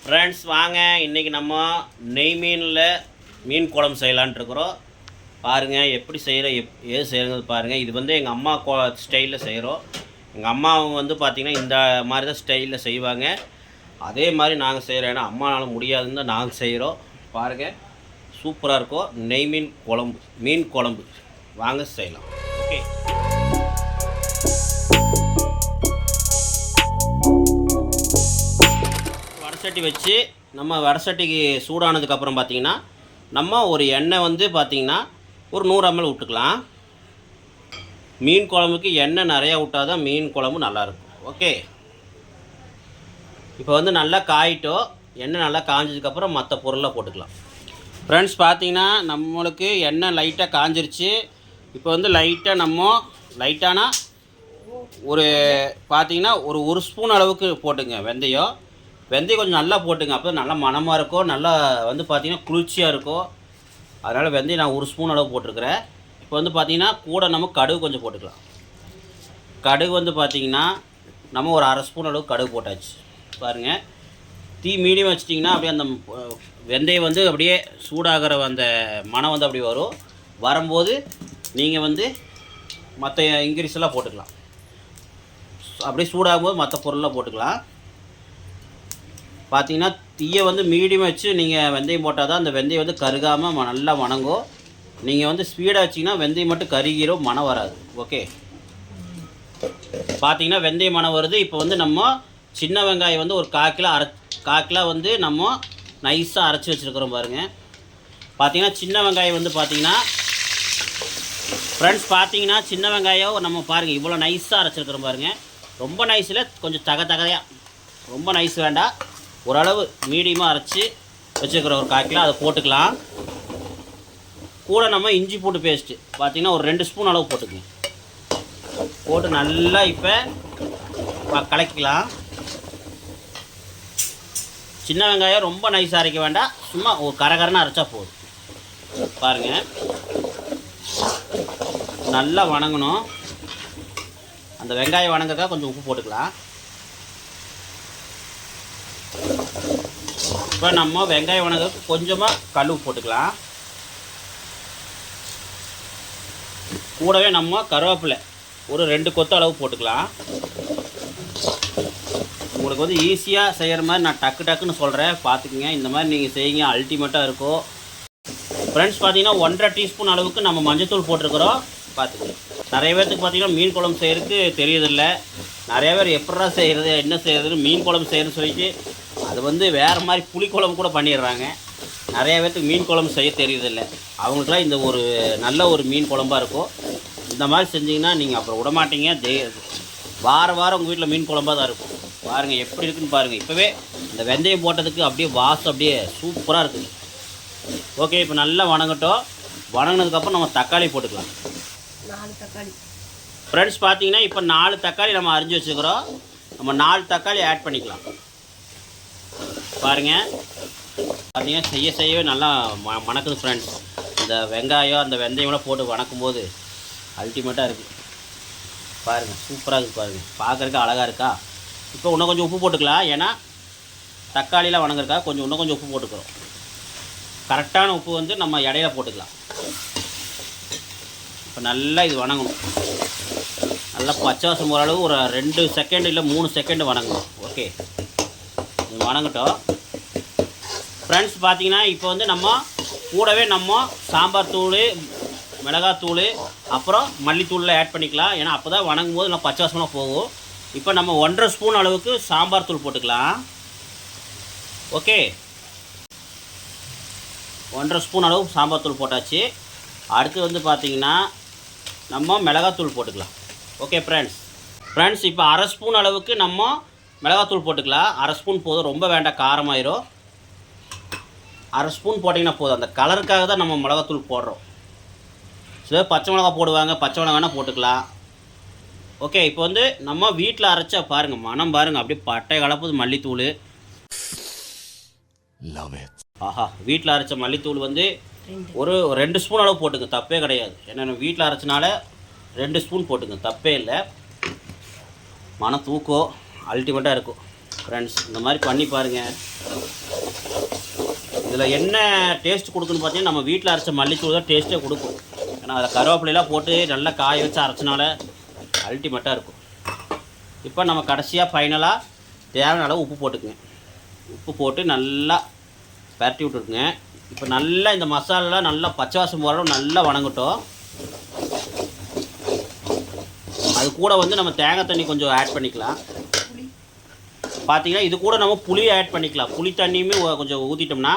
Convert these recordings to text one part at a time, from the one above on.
Friends வாங்க, இன்றைக்கி நம்ம நெய் மீனில் மீன் குழம்பு செய்யலான்ட்டு இருக்கிறோம். பாருங்கள் எப்படி செய்கிற ஏது செய்கிறது பாருங்கள். இது வந்து எங்கள் அம்மா ஸ்டைலில் செய்கிறோம். எங்கள் அம்மா அவங்க வந்து பார்த்திங்கன்னா இந்த மாதிரி தான் ஸ்டைலில் செய்வாங்க. அதே மாதிரி நாங்கள் செய்கிறோம். ஏன்னா அம்மானால முடியாதுன்னு தான் நாங்கள் செய்கிறோம். பாருங்கள், சூப்பராக இருக்கும் நெய் மீன் குழம்பு. வாங்க செய்யலாம். ஓகே, வடசட்டி வச்சு நம்ம வடசட்டிக்கு சூடானதுக்கப்புறம் பார்த்திங்கன்னா நம்ம ஒரு எண்ணெய் வந்து பார்த்திங்கன்னா ஒரு 100 ml விட்டுக்கலாம். மீன் குழம்புக்கு எண்ணெய் நிறையா விட்டால் தான் மீன் குழம்பு நல்லாயிருக்கும். ஓகே, இப்போ வந்து நல்லா காயிட்டோ, எண்ணெய் நல்லா காஞ்சதுக்கப்புறம் மற்ற பொருளை போட்டுக்கலாம். ஃப்ரெண்ட்ஸ் பார்த்திங்கன்னா நம்மளுக்கு எண்ணெய் லைட்டாக காஞ்சிருச்சு. இப்போ வந்து லைட்டான ஒரு பார்த்திங்கன்னா ஒரு ஸ்பூன் அளவுக்கு போட்டுங்க வெந்தயம் கொஞ்சம் நல்லா போட்டுங்க. அப்போ நல்லா மணமாக இருக்கும், நல்லா வந்து பார்த்திங்கன்னா குளிர்ச்சியாக இருக்கும். அதனால் வெந்தயம் நான் 1 ஸ்பூன் அளவு போட்டிருக்கிறேன். இப்போ வந்து பார்த்திங்கன்னா கூட நம்ம கடுகு கொஞ்சம் போட்டுக்கலாம். கடுகு வந்து பார்த்திங்கன்னா நம்ம ஒரு 1/2 ஸ்பூன் அளவு கடுகு போட்டாச்சு. பாருங்கள், தீ மீடியம் வச்சிட்டிங்கன்னா அப்படியே அந்த வெந்தயம் வந்து அப்படியே சூடாகிற அந்த மணம் வந்து அப்படி வரும்போது நீங்கள் வந்து மற்ற இன்க்ரீஸ் எல்லாம் போட்டுக்கலாம். அப்படியே சூடாகும்போது மற்ற பொருளெலாம் போட்டுக்கலாம். பார்த்தீங்கன்னா தீயை வந்து மீடியம் வச்சு நீங்கள் வெந்தயம் போட்டால் தான் அந்த வெந்தயம் வந்து கருகாமல் நல்லா வணங்கும். நீங்கள் வந்து ஸ்பீடாக வச்சிங்கன்னா வெந்தயம் மட்டும் கருகிரும், மணம் வராது. ஓகே, பார்த்தீங்கன்னா வெந்தயம் மணம் வருது. இப்போ வந்து நம்ம சின்ன வெங்காயம் வந்து ஒரு 1/4 கிலோ வந்து நம்ம நைஸாக அரைச்சி வச்சுருக்கிறோம். பாருங்கள், பார்த்தீங்கன்னா சின்ன வெங்காயம் வந்து பார்த்தீங்கன்னா ஃப்ரெண்ட்ஸ் பார்த்தீங்கன்னா சின்ன வெங்காயம் நம்ம பாருங்கள் இவ்வளோ நைஸாக அரைச்சிருக்கிறோம். பாருங்கள், ரொம்ப நைஸில் கொஞ்சம் தகதையாக, ரொம்ப நைஸ் வேண்டாம், ஓரளவு மீடியமாக அரைச்சி வச்சுருக்கிற ஒரு 1/4 கிலோ அதை போட்டுக்கலாம். கூட நம்ம இஞ்சி பூண்டு பேஸ்ட்டு பார்த்திங்கன்னா ஒரு 2 ஸ்பூன் அளவு போட்டுக்கங்க. போட்டு நல்லா இப்போ கலக்கிக்கலாம். சின்ன வெங்காயம் ரொம்ப நைஸாக அரைக்க வேண்டாம், சும்மா ஒரு கரகரன்னு அரைச்சா போதும். பாருங்கள், நல்லா வணங்கணும். அந்த வெங்காயம் வணங்கக்கா கொஞ்சம் உப்பு போட்டுக்கலாம். இப்போ நம்ம வெங்காயம் வணங்க கொஞ்சமாக கழுவு போட்டுக்கலாம். கூடவே நம்ம கருவேப்பிலை ஒரு 2 கொத்து அளவு போட்டுக்கலாம். உங்களுக்கு வந்து ஈஸியாக செய்கிற மாதிரி நான் டக்குன்னு சொல்கிறேன், பார்த்துக்குங்க. இந்த மாதிரி நீங்கள் செய்யுங்க, அல்டிமேட்டாக இருக்கும். ஃப்ரெண்ட்ஸ் பார்த்தீங்கன்னா 1.5 டீஸ்பூன் அளவுக்கு நம்ம மஞ்சத்தூள் போட்டிருக்கிறோம். பார்த்துக்குங்க. நிறைய பேர்த்துக்கு பார்த்திங்கன்னா மீன் குழம்பு செய்கிறதுக்கு தெரியதில்லை. நிறைய பேர் எப்படா செய்கிறது, என்ன செய்கிறதுன்னு மீன் குழம்பு செய்கிறதுன்னு சொல்லிட்டு அது வந்து வேறு மாதிரி புளிக்குழம்பு கூட பண்ணிடுறாங்க. நிறைய பேர்த்துக்கு மீன் குழம்பு செய்ய தெரியதில்லை. அவங்களுக்குலாம் இந்த ஒரு நல்ல ஒரு மீன் குழம்பாக இருக்கும். இந்த மாதிரி செஞ்சிங்கன்னா நீங்கள் அப்புறம் விடமாட்டீங்க. வாரம் உங்கள் வீட்டில் மீன் குழம்பாக தான் இருக்கும். பாருங்கள் எப்படி இருக்குதுன்னு பாருங்கள். இப்போவே இந்த வெந்தயம் போட்டதுக்கு அப்படியே வாசம் அப்படியே சூப்பராக இருக்குது. ஓகே, இப்போ நல்லா வணங்கட்டும். வணங்கினதுக்கப்புறம் நம்ம தக்காளி போட்டுக்கலாம். 4 தக்காளி ஃப்ரெண்ட்ஸ் பார்த்தீங்கன்னா இப்போ 4 தக்காளி நம்ம அரிஞ்சு வச்சுக்கிறோம். நம்ம 4 தக்காளி ஆட் பண்ணிக்கலாம். பாருங்கள், பார்த்தீங்கன்னா செய்யவே நல்லா மணக்குது ஃப்ரெண்ட்ஸ். இந்த வெங்காயம் அந்த வெந்தயம்லாம் போட்டு வணக்கும் போது அல்டிமேட்டாக இருக்குது. பாருங்கள், சூப்பராக இருக்குது. பாருங்கள், பார்க்குறதுக்கு அழகாக இருக்கா. இப்போ இன்னும் கொஞ்சம் உப்பு போட்டுக்கலாம். ஏன்னா தக்காளியில் வணங்குறக்கா இன்னும் கொஞ்சம் உப்பு போட்டுக்கிறோம். கரெக்டான உப்பு வந்து நம்ம இடையில போட்டுக்கலாம். இப்போ நல்லா இது வணங்கணும். நல்லா பச்சை வாசம் போகிற அளவு ஒரு 2 செகண்ட் இல்லை 3 செகண்ட் வணங்கணும். ஓகே, இது வணங்கட்டும். ஃப்ரெண்ட்ஸ் பார்த்தீங்கன்னா இப்போ வந்து நம்ம கூடவே நம்ம சாம்பார் தூள், மிளகாத்தூள், அப்புறம் மல்லித்தூளில் ஆட் பண்ணிக்கலாம். ஏன்னா அப்போ தான் வணங்கும் போது நம்ம பச்சை வாசமாக போகும். இப்போ நம்ம 1.5 ஸ்பூன் அளவுக்கு சாம்பார் தூள் போட்டுக்கலாம். ஓகே, 1.5 ஸ்பூன் அளவு சாம்பார் தூள் போட்டாச்சு. அடுத்து வந்து பார்த்திங்கன்னா நம்ம மிளகாத்தூள் போட்டுக்கலாம். ஓகே ஃப்ரெண்ட்ஸ் இப்போ 1/2 ஸ்பூன் அளவுக்கு நம்ம மிளகாத்தூள் போட்டுக்கலாம். 1/2 ஸ்பூன் போதும், ரொம்ப வேண்டாம், காரமாயிரும். 1/2 ஸ்பூன் போட்டிங்கன்னா போதும். அந்த கலருக்காக தான் நம்ம மிளகாத்தூள் போடுறோம். சில பச்சை மிளகா போடுவாங்க, பச்சை மிளகானா போட்டுக்கலாம். ஓகே, இப்போ வந்து நம்ம வீட்டில் அரைச்சா பாருங்கள், மனம் பாருங்கள், அப்படியே பட்டை கலப்புது மல்லித்தூள். ஆஹா, வீட்டில் அரைச்ச மல்லித்தூள் வந்து ஒரு 2 ஸ்பூன் அளவு போட்டுங்க, தப்பே கிடையாது. ஏன்னா வீட்டில் அரைச்சனால 2 ஸ்பூன் போட்டுங்க, தப்பே இல்லை. மனம் தூக்கம் அல்டிமேட்டாக இருக்கும். ஃப்ரெண்ட்ஸ் இந்த மாதிரி பண்ணி பாருங்கள். இதில் என்ன டேஸ்ட் கொடுக்குன்னு பார்த்தீங்கன்னா நம்ம வீட்டில் அரைச்ச மல்லித்தூள் தான் டேஸ்ட்டே கொடுக்கும். ஏன்னா அதில் கருவேப்பிலையெல்லாம் போட்டு நல்லா காய வச்சு அரைச்சனால அல்டிமேட்டாக இருக்கும். இப்போ நம்ம கடைசியாக ஃபைனலாக தேவையான அளவு உப்பு போட்டுக்குங்க. உப்பு போட்டு நல்லா பரட்டி விட்டுருக்குங்க. இப்போ நல்லா இந்த மசாலாலாம் நல்லா பச்சை வாசம் போகிற அளவு நல்லா வணங்கட்டும். அது கூட வந்து நம்ம தேங்காய் தண்ணி கொஞ்சம் ஆட் பண்ணிக்கலாம். பார்த்தீங்கன்னா இது கூட நம்ம புளி ஆட் பண்ணிக்கலாம். புளி தண்ணியுமே கொஞ்சம் ஊற்றிட்டோம்னா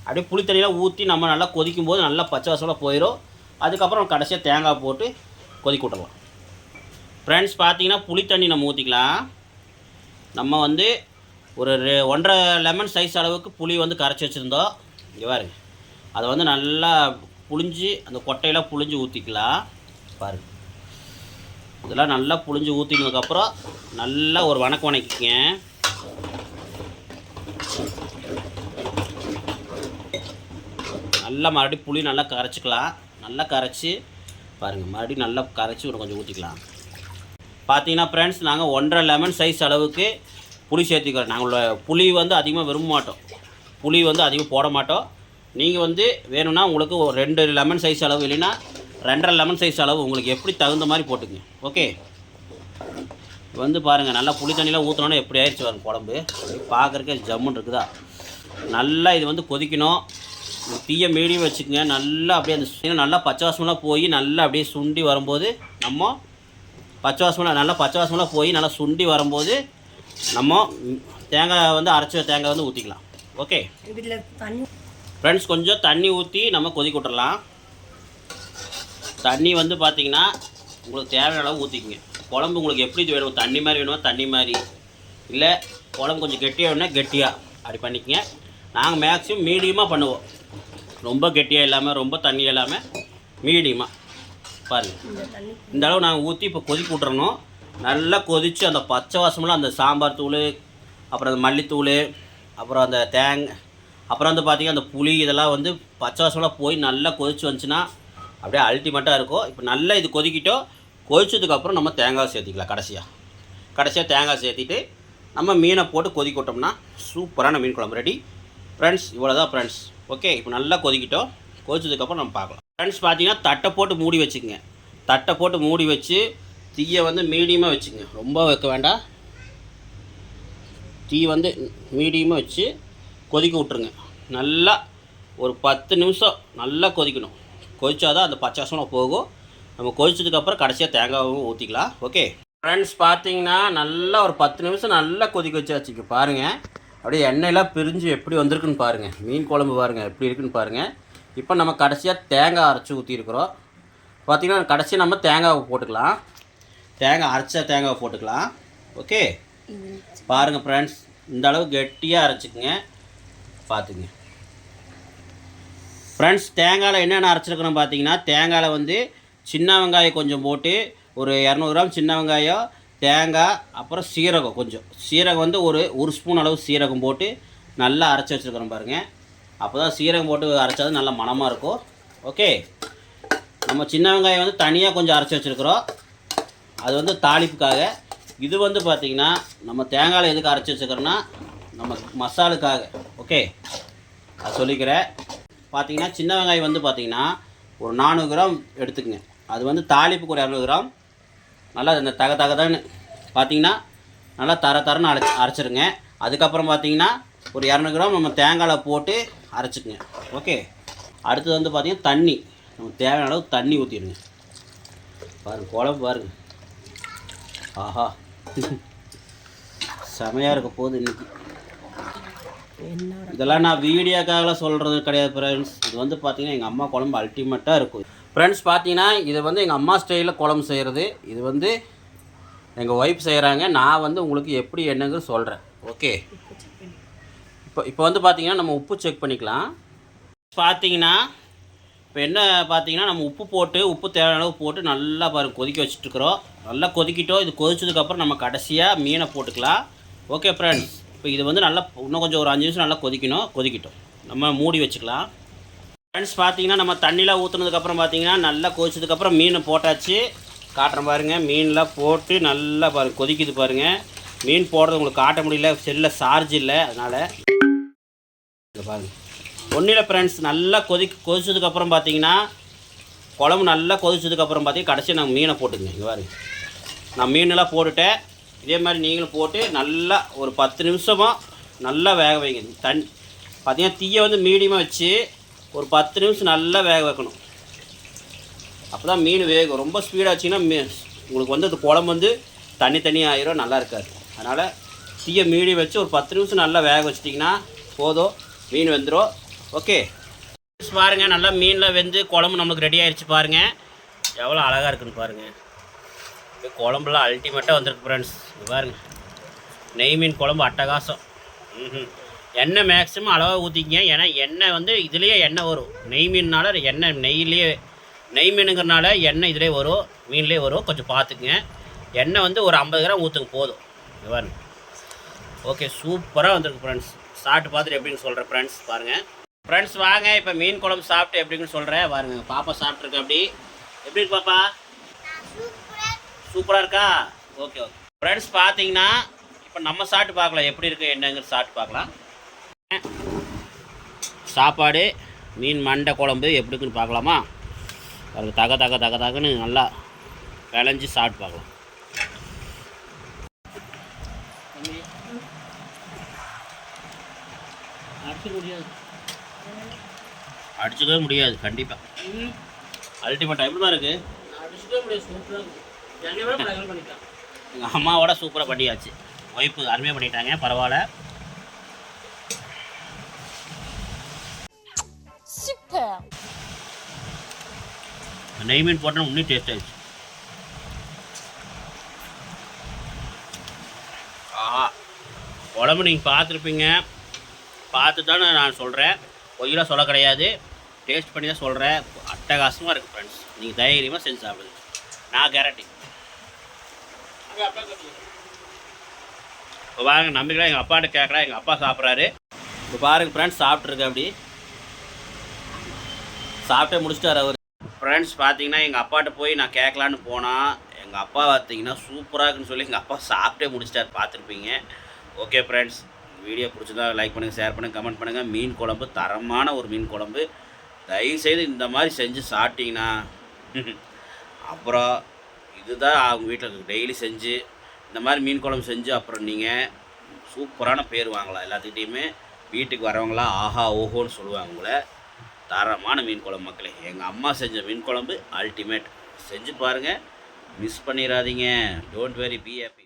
அப்படியே புளி தண்ணியெலாம் ஊற்றி நம்ம நல்லா கொதிக்கும் போது நல்லா பச்சை வாசம்லாம் போயிடும். அதுக்கப்புறம் கடைசியாக தேங்காய் போட்டு கொதிக்க விட்டுடலாம். ஃப்ரெண்ட்ஸ் பார்த்தீங்கன்னா புளி தண்ணி நம்ம ஊற்றிக்கலாம். நம்ம வந்து ஒரு 1.5 லெமன் சைஸ் அளவுக்கு புளி வந்து கரைச்சி வச்சுருந்தோம். இங்கே பாருங்க, அதை வந்து நல்லா புளிஞ்சு அந்த கொட்டையெல்லாம் புளிஞ்சு ஊற்றிக்கலாம். பாருங்கள், இதெல்லாம் நல்லா புளிஞ்சு ஊற்றினதுக்கப்புறம் நல்லா ஒரு வணக்கிக்கங்க. நல்லா மறுபடியும் புளி நல்லா கரைச்சிக்கலாம். நல்லா கரைச்சி பாருங்கள், மறுபடியும் நல்லா கரைச்சி கொஞ்சம் ஊற்றிக்கலாம். பார்த்தீங்கன்னா ஃப்ரெண்ட்ஸ், நாங்கள் 1.5 லெமன் சைஸ் அளவுக்கு புளி சேர்த்துக்கிறோம். நாங்கள் புளி வந்து அதிகமாக விரும்ப மாட்டோம், புளி வந்து அதிகம் போட மாட்டோம். நீங்கள் வந்து வேணும்னா உங்களுக்கு ஒரு 2 லெமன் சைஸ் அளவு, இல்லைன்னா 2.5 லெமன் சைஸ் அளவு உங்களுக்கு எப்படி தகுந்த மாதிரி போட்டுக்குங்க. ஓகே, வந்து பாருங்கள் நல்லா புளி தண்ணியெலாம் ஊற்றினோன்னா எப்படி ஆயிடுச்சு பாருங்கள் குழம்பு. பார்க்குறக்கே ஜம்முன்னு இருக்குதா. நல்லா இது வந்து கொதிக்கணும். தீயை மீடியம் வச்சுக்கோங்க. நல்லா அப்படியே அந்த நல்லா பச்சை வாசமெல்லாம் போய் நல்லா அப்படியே சுண்டி வரும்போது நம்ம பச்சை வாசமெல்லாம் போய் நல்லா சுண்டி வரும்போது நம்ம தேங்காய் வந்து அரைச்ச தேங்காய் வந்து ஊற்றிக்கலாம். ஓகே ஃப்ரெண்ட்ஸ், கொஞ்சம் தண்ணி ஊற்றி நம்ம கொதிக்க விட்டுறலாம். தண்ணி வந்து பார்த்திங்கன்னா உங்களுக்கு தேவையான அளவு ஊற்றிக்குங்க. குழம்பு உங்களுக்கு எப்படி வேணும், தண்ணி மாதிரி வேணுமா தண்ணி மாதிரி, இல்லை குழம்பு கொஞ்சம் கெட்டியாக வேணும்னா கெட்டியாக அப்படி பண்ணிக்கங்க. நாங்கள் மேக்ஸிமம் மீடியமாக பண்ணுவோம். ரொம்ப கெட்டியாக இல்லாமல் ரொம்ப தண்ணி இல்லாமல் மீடியமாக பாருங்கள். இந்த அளவு நாங்கள் ஊற்றி இப்போ கொதிக்க விட்றணும். நல்லா கொதித்து அந்த பச்சை வாசமெல்லாம் அந்த சாம்பார் தூள், அப்புறம் அந்த மல்லித்தூள், அப்புறம் அந்த அப்புறம் வந்து பார்த்திங்கன்னா அந்த புளி இதெல்லாம் வந்து பச்சை வாசமெல்லாம் போய் நல்லா கொதிச்சு வந்துச்சுன்னா அப்படியே அல்டிமேட்டாக இருக்கும். இப்போ நல்லா இது கொதிக்கிட்டோம். கொதிச்சதுக்கப்புறம் நம்ம தேங்காய் சேர்த்திக்கலாம். கடைசியாக தேங்காய் சேர்த்திட்டு நம்ம மீனை போட்டு கொதிக்க விட்டோம்னா சூப்பரான மீன் குழம்பு ரெடி. ஃப்ரெண்ட்ஸ், இவ்வளோ தான் ஃப்ரெண்ட்ஸ். ஓகே, இப்போ நல்லா கொதிக்கிட்டோம். கொதிச்சதுக்கப்புறம் நம்ம பார்க்கலாம். ஃப்ரெண்ட்ஸ் பார்த்தீங்கன்னா தட்டை போட்டு மூடி வச்சுக்கோங்க. தட்டை போட்டு மூடி வச்சு தீயை வந்து மீடியமாக வச்சுக்கோங்க. ரொம்ப வைக்க வேண்டாம். தீ வந்து மீடியமாக வச்சு கொதிக்க விட்ருங்க. நல்லா ஒரு 10 நிமிஷம் நல்லா கொதிக்கணும். கொதிச்சாதான் அந்த பச்சை வாசனை போகும். நம்ம கொதிச்சதுக்கப்புறம் கடைசியாக தேங்காயும் ஊற்றிக்கலாம். ஓகே ஃப்ரெண்ட்ஸ், பார்த்தீங்கன்னா நல்லா ஒரு 10 நிமிஷம் நல்லா கொதிக்க வச்சாச்சுங்க. பாருங்கள், அப்படியே எண்ணெயெல்லாம் பிரிஞ்சு எப்படி வந்திருக்குன்னு பாருங்கள். மீன் குழம்பு பாருங்கள் எப்படி இருக்குன்னு பாருங்கள். இப்போ நம்ம கடைசியாக தேங்காய் அரைச்சி ஊற்றிருக்கிறோம். பார்த்திங்கன்னா கடைசியாக நம்ம தேங்காவை போட்டுக்கலாம். அரைச்ச தேங்காவை போட்டுக்கலாம். ஓகே பாருங்கள் ஃப்ரெண்ட்ஸ், இந்த அளவு கெட்டியாக அரைச்சிக்கங்க. பார்த்துங்க ஃப்ரெண்ட்ஸ், தேங்காயில் என்னென்ன அரைச்சிருக்கணும் பார்த்தீங்கன்னா, தேங்காயில் வந்து சின்ன வெங்காயம் கொஞ்சம் போட்டு ஒரு 200 கிராம் சின்ன வெங்காயம், தேங்காய், அப்புறம் சீரகம் கொஞ்சம். சீரகம் வந்து ஒரு ஸ்பூன் அளவு சீரகம் போட்டு நல்லா அரைச்சி வச்சுருக்கிறோம் பாருங்கள். அப்போ தான் சீரகம் போட்டு அரைச்சாது நல்லா மணமாக இருக்கும். ஓகே, நம்ம சின்ன வெங்காயம் வந்து தனியாக கொஞ்சம் அரைச்சி வச்சுருக்குறோம். அது வந்து தாளிப்புக்காக. இது வந்து பார்த்திங்கன்னா நம்ம தேங்காயில் எதுக்கு அரைச்சி வச்சுக்கிறோன்னா நம்ம மசாலுக்காக. ஓகே, அது சொல்லிக்கிறேன். பார்த்திங்கன்னா சின்ன வெங்காயம் வந்து பார்த்திங்கன்னா ஒரு 400 கிராம் எடுத்துக்கங்க. அது வந்து தாளிப்புக்கு ஒரு 200 கிராம். நல்லா இந்த தகதான்னு பார்த்திங்கன்னா நல்லா தரன்னு அரைச்சிருங்க. அதுக்கப்புறம் பார்த்திங்கன்னா ஒரு 200 கிராம் நம்ம தேங்காயில் போட்டு அரைச்சிக்குங்க. ஓகே, அடுத்தது வந்து பார்த்திங்கன்னா தண்ணி, நம்ம தேவையான அளவு தண்ணி ஊற்றிடுங்க. பாருங்கள் குழம்பு பாருங்கள், ஆஹா செமையாக இருக்க போகுது இன்றைக்கி. இதெல்லாம் நான் வீடியோக்காக சொல்கிறது கிடையாது ஃப்ரெண்ட்ஸ். இது வந்து பார்த்திங்கன்னா எங்கள் அம்மா குழம்பு அல்டிமேட்டாக இருக்கும். ஃப்ரெண்ட்ஸ் பார்த்தீங்கன்னா இது வந்து எங்கள் அம்மா ஸ்டைலில் குழம்பு செய்கிறது. இது வந்து எங்கள் ஒய்ஃப் செய்கிறாங்க. நான் வந்து உங்களுக்கு எப்படி என்னங்கிறது சொல்கிறேன். ஓகே, இப்போ வந்து பார்த்திங்கன்னா நம்ம உப்பு செக் பண்ணிக்கலாம். பார்த்திங்கன்னா இப்போ என்ன பார்த்திங்கன்னா நம்ம உப்பு தேவையான அளவு போட்டு நல்லா பாருங்கள் கொதிக்க வச்சுட்டுருக்குறோம். நல்லா கொதிக்கிட்டோம். இது கொதிச்சதுக்கப்புறம் நம்ம கடைசியாக மீனை போட்டுக்கலாம். ஓகே ஃப்ரெண்ட்ஸ், இப்போ இது வந்து நல்லா இன்னும் கொஞ்சம் ஒரு 5 நிமிஷம் நல்லா கொதிக்கிட்டோம். நம்ம மூடி வச்சுக்கலாம். ஃப்ரெண்ட்ஸ் பார்த்தீங்கன்னா நம்ம தண்ணியில் ஊற்றுனதுக்கப்புறம் பார்த்தீங்கன்னா நல்லா கொதிச்சதுக்கப்புறம் மீனை போட்டாச்சு. காட்டுறேன் பாருங்கள். மீன்லாம் போட்டு நல்லா கொதிக்குது பாருங்கள். மீன் போடுறது உங்களுக்கு காட்ட முடியல, செல்லில் சார்ஜ் இல்லை, அதனால் இங்கே பாருங்கள். ஒன்றும் இல்லை ஃப்ரெண்ட்ஸ், நல்லா கொதிச்சதுக்கப்புறம் பார்த்தீங்கன்னா குழம்பு நல்லா கொதிச்சதுக்கப்புறம் பார்த்தீங்கன்னா கடைசி நாங்கள் மீனை போட்டுக்கங்க. இங்கே பாருங்க, நான் மீனெல்லாம் போட்டுட்டேன். இதே மாதிரி நீங்களும் போட்டு நல்லா ஒரு 10 நிமிஷமாக நல்லா வேக வைங்க. பார்த்தீங்கன்னா தீயை வந்து மீடியமாக வச்சு ஒரு 10 நிமிஷம் நல்லா வேக வைக்கணும். அப்போ தான் மீன் வேகும். ரொம்ப ஸ்பீடாக வச்சிங்கன்னா உங்களுக்கு வந்து அந்த குழம்பு வந்து தண்ணி ஆயிரும், நல்லா இருக்காது. அதனால் தீயை மீடியம் வச்சு ஒரு 10 நிமிஷம் நல்லா வேக வச்சிட்டிங்கன்னா போதும், மீன் வெந்துடும். ஓகே பாருங்கள், நல்லா மீனில் வெந்து குழம்பு நம்மளுக்கு ரெடி ஆகிடுச்சு. பாருங்கள் எவ்வளோ அழகாக இருக்குன்னு பாருங்கள். குழம்புலாம் அல்டிமேட்டாக வந்திருக்கு ஃப்ரெண்ட்ஸ். இது பாருங்கள், நெய் மீன் குழம்பு அட்டகாசம். எண்ணெய் மேக்ஸிமம் அளவாக ஊற்றிக்கிங்க. ஏன்னா எண்ணெய் வந்து இதுலேயே எண்ணெய் வரும். நெய் மீன்னால எண்ணெய் நெய் மீனுங்கிறனால எண்ணெய் இதிலே வரும், மீன்லேயே வரும். கொஞ்சம் பார்த்துக்குங்க. எண்ணெய் வந்து ஒரு 50 கிராம் ஊற்றுங்க போதும். இது பாருங்க. ஓகே, சூப்பராக வந்திருக்கு ஃப்ரெண்ட்ஸ். சாப்பிட்டு பார்த்துட்டு எப்படின்னு சொல்கிறேன் ஃப்ரெண்ட்ஸ். பாருங்கள் ஃப்ரெண்ட்ஸ், வாங்க இப்போ மீன் குழம்பு சாப்பிட்டு எப்படின்னு சொல்கிறேன். பாருங்கள், பாப்பா சாப்பிட்ருக்கு. எப்படி இருக்கு பாப்பா? சூப்பராக இருக்கா? ஓகே ஓகே ஃப்ரெண்ட்ஸ், பார்த்தீங்கன்னா இப்போ நம்ம சாப்பிட்டு பார்க்கலாம் எப்படி இருக்குது என்னங்கிறது சாப்பிட்டு பார்க்கலாம். சாப்பாடு மீன் மண்டை குழம்பு எப்படி இருக்குன்னு பார்க்கலாமா? அதுக்கு தகன்னு நல்லா விளைஞ்சி சாப்பிட்டு பார்க்கலாம். அடிச்சுக்கவே முடியாது கண்டிப்பாக. அல்டிமேட் எப்படி தான் இருக்குது. எங்கள் அம்மாவோட சூப்பராக பண்ணியாச்சு. ஒய்ஃபு அருமையாக பண்ணிட்டாங்க, பரவாயில்ல. நெய் மீன் போட்டோன்னா இன்னும் டேஸ்ட் ஆயிடுச்சு. ஆஹா, குழம்பு நீங்கள் பார்த்துருப்பீங்க, பார்த்து தானே நான் சொல்கிறேன், பொய்யெல்லாம் சொல்ல கிடையாது. டேஸ்ட் பண்ணி தான் சொல்கிறேன். அட்டகாசமாக இருக்குது ஃப்ரெண்ட்ஸ். நீங்கள் தைரியமாக செஞ்சு சாப்பிடுங்க, நான் கேரண்டி. இப்போ பாருங்க, நம்பிக்கலாம் எங்கள் அப்பாட்ட கேட்குறேன், எங்கள் அப்பா சாப்பிட்றாரு. இப்போ பாருங்க ஃப்ரெண்ட்ஸ், சாப்பிட்ருக்கு. அப்படி சாப்பிட்டே முடிச்சிட்டார் அவர். ஃப்ரெண்ட்ஸ் பார்த்தீங்கன்னா எங்கள் அப்பாட்ட போய் நான் கேட்கலான்னு போனால் எங்கள் அப்பா பார்த்தீங்கன்னா சூப்பராக இருக்குன்னு சொல்லி எங்கள் அப்பா சாப்பிட்டே முடிச்சிட்டார், பார்த்துருப்பீங்க. ஓகே ஃப்ரெண்ட்ஸ், வீடியோ பிடிச்சதா லைக் பண்ணுங்கள், ஷேர் பண்ணுங்கள், கமெண்ட் பண்ணுங்கள். மீன் குழம்பு தரமான ஒரு மீன் குழம்பு. தயவுசெய்து இந்த மாதிரி செஞ்சு சாப்பிட்டீங்கன்னா அப்புறம் இதுதான் அவங்க வீட்டில் டெய்லி செஞ்சு இந்த மாதிரி மீன் குழம்பு செஞ்சு அப்புறம் நீங்கள் சூப்பரான பேர் வாங்கலாம். எல்லாத்துக்கிட்டையுமே வீட்டுக்கு வரவங்களாம் ஆஹா ஓஹோன்னு சொல்லுவாங்க உங்களை. தரமான மீன் குழம்பு மக்களே. எங்கள் அம்மா செஞ்ச மீன் குழம்பு அல்டிமேட். செஞ்சு பாருங்கள், மிஸ் பண்ணிடாதீங்க. Don't worry, be happy.